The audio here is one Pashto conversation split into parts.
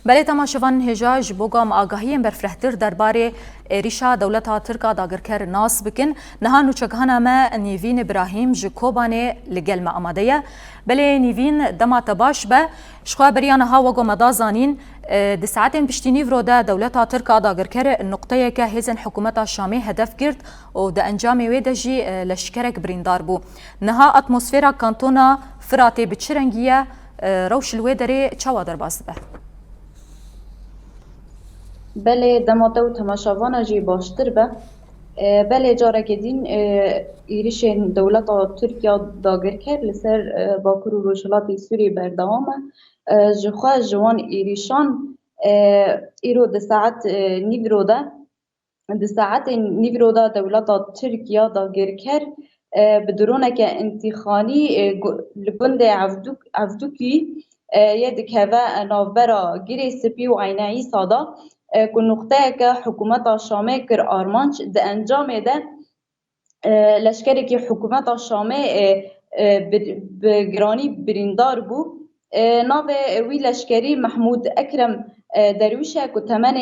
بله تماشاوان هجاج بوگام آگاهیم برفرهتر درباره ریشا دولتا ترکا داگرکر ناس بکن نها نوچگهانا ما نیوین ابراهیم جکوبانه لگل ما آماده بله نیوین دما تباش به شخوا بریان ها وگو مدازانین د ساعتين پشتینی وروده دولتا ترکا داگرکر نقطه که هزن حکومت شامی هدف کرد و د انجام ویده جی لشکرک بریندار بو نها اتمسفیرا کانتونا فراتی بچرنگیه روش الویدری چوا در باز به بله دماته و تماشاوانا جی باشتر به بله جاره که دین ایریش دولت ترکیه داگر کرد لسر باکر و روشلات سوری بردوامه جخواه جوان ایریشان ایرو ده ساعت نیورو ده دولت ترکیه داگر کرد بدرونه که انتخانی لگند عفدوکی یه که نوبرا گیری سپی و عینایی سادا که نقطه که حکومت شامه کر آرمانچ ده انجام ده لشکری که حکومت شامه بگرانی بریندار بو ناو وی لشکری محمود اکرم درویشه که تمن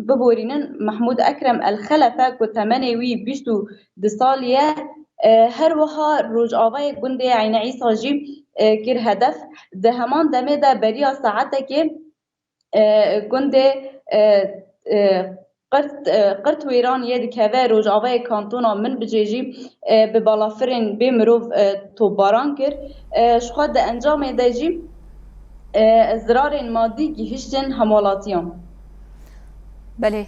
ببورینن محمود اکرم الخلفه که تمن وی بیشتو ده سالیه هر وها روج آوای گنده عین عیسا جی کر هدف ده همان دمه ده بریا ساعته که گنده قرت ویران یه دکوه روج آوای کانتونا من بجیجی به بالافرین به مروف توباران کر شخواه ده انجام ده جی ازرار مادی گیهشتن همالاتیان بله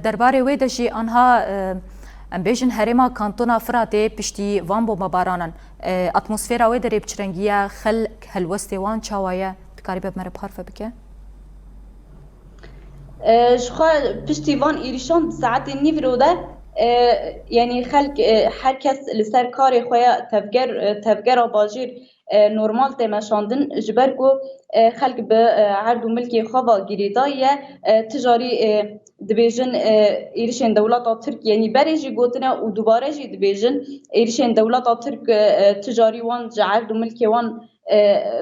درباره ویده جی آنها ام بیشن هرما کانتونا فراتی پشتی وان بو مبارانن اتمسفیرا وی دری بچرنگیه خل هلوستی وان چاوایه تکاری به مره بحرفه بکه؟ شخوا پشتی وان ایریشان ساعت نیورو ده یعنی خلق هر کس لسر کاری خواه تفگر آباجیر نورمال تماشاندن جبر کو خلق به عرض و ملکی خواه گریدایه تجاری دبیجن ایرشن دولت ترک یعنی برجی گوتنه و دوباره جی دبیجن ایرشن دولت ترک تجاری وان عرض و ملکی وان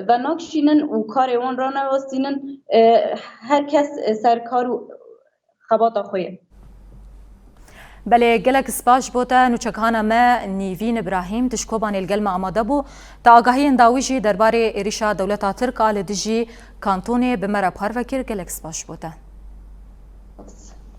و ناکشینن و کار وان را نوستینن هر کس سرکار و خبات خویه بله گلک سپاش بوده نوچکهانا ما نیوین ابراهیم تشکوبان الگلم آماده بو تا آگاهی انداویجی درباره ایریشا دولتا ترک آل دجی کانتونی بمرا پار وکر گلک سپاش بوده